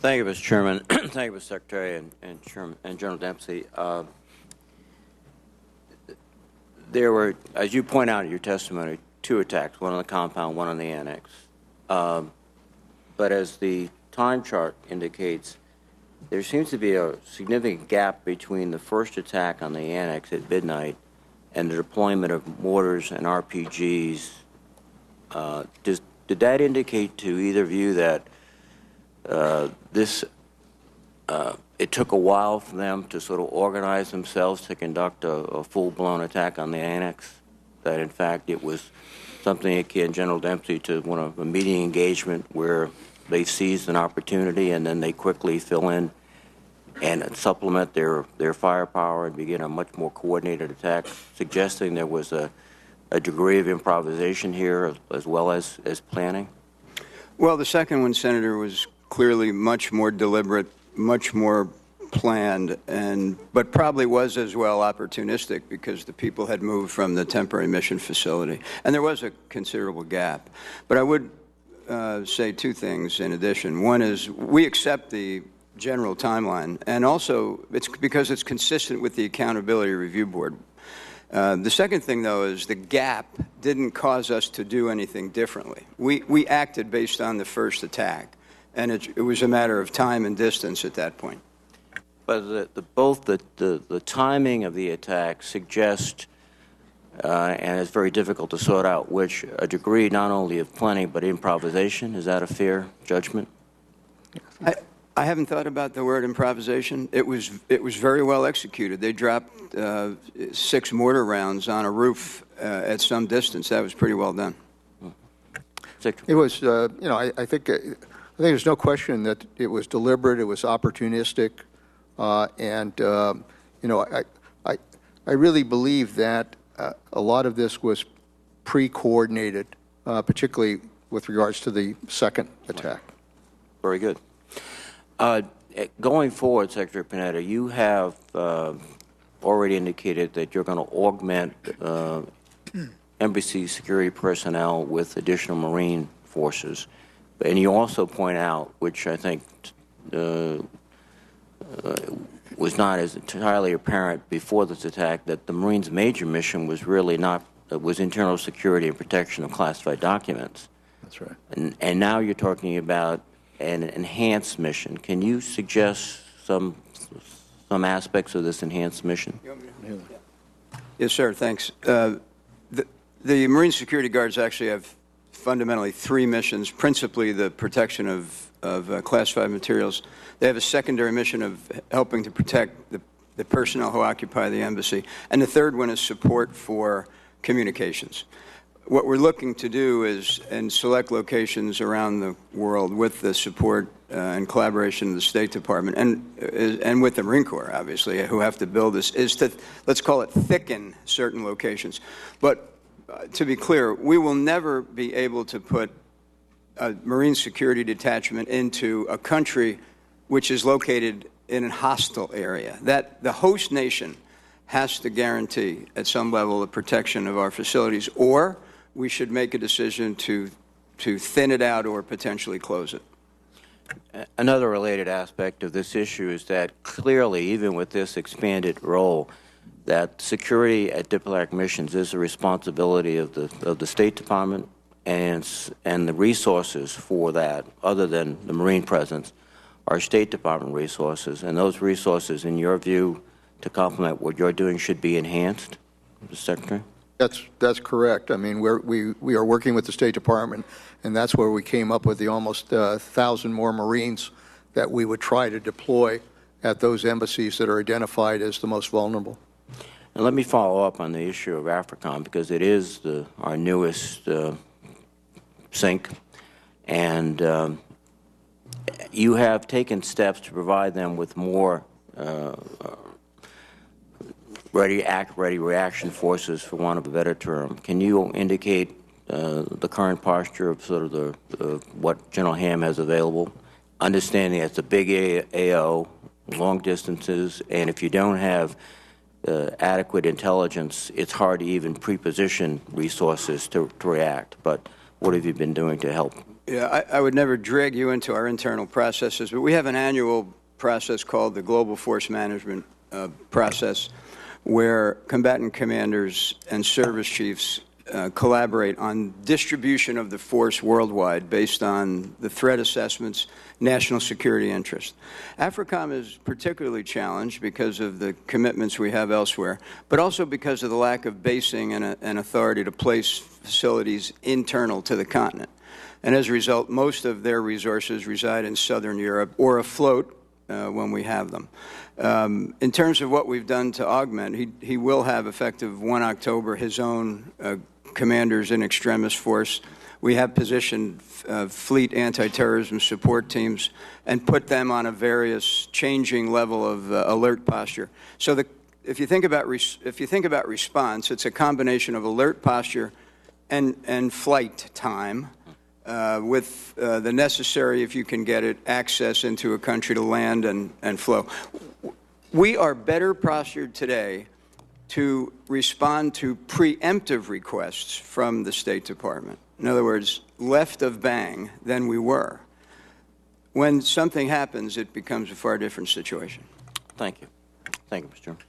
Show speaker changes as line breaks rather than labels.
Thank you, Mr. Chairman. Thank you, Mr. Secretary and General Dempsey. There were, as you point out in your testimony, 2 attacks, one on the compound, one on the annex. But as the time chart indicates, there seems to be a significant gap between the first attack on the annex at midnight and the deployment of mortars and RPGs. Did that indicate to either of you that it took a while for them to sort of organize themselves to conduct a full-blown attack on the annex? That, in fact, it was something akin, General Dempsey, to one of a meeting engagement where they seized an opportunity and then they quickly fill in and supplement their firepower and begin a much more coordinated attack, suggesting there was a degree of improvisation here as well as planning?
Well, the second one, Senator, was clearly much more deliberate, much more planned, but probably was as well opportunistic because the people had moved from the temporary mission facility. And there was a considerable gap. But I would say 2 things in addition. One is we accept the general timeline, and also it's because it's consistent with the Accountability Review Board. The second thing, though, is the gap didn't cause us to do anything differently. We acted based on the first attack, and it was a matter of time and distance at that point.
But both the timing of the attack suggests, and it's very difficult to sort out, which a degree not only of planning but improvisation. Is that a fair judgment?
I haven't thought about the word improvisation. It was very well executed. They dropped 6 mortar rounds on a roof at some distance. That was pretty well done.
It was, I think there's no question that it was deliberate. It was opportunistic, I really believe that a lot of this was pre-coordinated, particularly with regards to the second attack.
Very good. Going forward, Secretary Panetta, you have already indicated that you're going to augment embassy security personnel with additional Marine forces. And you also point out, which I think was not as entirely apparent before this attack, that the Marines' major mission was really not, was internal security and protection of classified documents.
That's right.
And now you're talking about an enhanced mission. Can you suggest some aspects of this enhanced mission?
Yes, sir. Thanks. The Marine Security Guards actually have fundamentally 3 missions, principally the protection of classified materials. They have a secondary mission of helping to protect the personnel who occupy the embassy. And the third one is support for communications. What we're looking to do is, in select locations around the world with the support and collaboration of the State Department and with the Marine Corps, obviously, who have to build this, is to, let's call it, thicken certain locations. But to be clear, we will never be able to put a Marine security detachment into a country which is located in a hostile area. That the host nation has to guarantee at some level the protection of our facilities, or we should make a decision to thin it out or potentially close it.
Another related aspect of this issue is that clearly, even with this expanded role, that security at diplomatic missions is the responsibility of the State Department, and the resources for that, other than the Marine presence, are State Department resources. And those resources, in your view, to complement what you're doing, should be enhanced, Mr. Secretary?
That's correct. I mean, we are working with the State Department, and that's where we came up with the almost 1,000 more Marines that we would try to deploy at those embassies that are identified as the most vulnerable.
And let me follow up on the issue of AFRICOM, because it is our newest sink, and you have taken steps to provide them with more ready reaction forces, for want of a better term. Can you indicate the current posture of sort of what General Ham has available, understanding it's a big AO, long distances, and if you don't have adequate intelligence, it's hard to even pre-position resources to react. But what have you been doing to help
Yeah, I would never drag you into our internal processes, but we have an annual process called the Global Force Management process, where combatant commanders and service chiefs collaborate on distribution of the force worldwide based on the threat assessments, national security interest. AFRICOM is particularly challenged because of the commitments we have elsewhere, but also because of the lack of basing and authority to place facilities internal to the continent. And as a result, most of their resources reside in Southern Europe or afloat when we have them. In terms of what we've done to augment, he will have, effective 1 October, his own commanders in extremis force. We have positioned fleet anti-terrorism support teams and put them on a various changing level of alert posture. So if you think about response, it's a combination of alert posture and flight time, with the necessary, if you can get it, access into a country to land and flow. We are better postured today to respond to preemptive requests from the State Department. In other words, left of bang than we were. When something happens, it becomes a far different situation.
Thank you. Thank you, Mr. Chairman.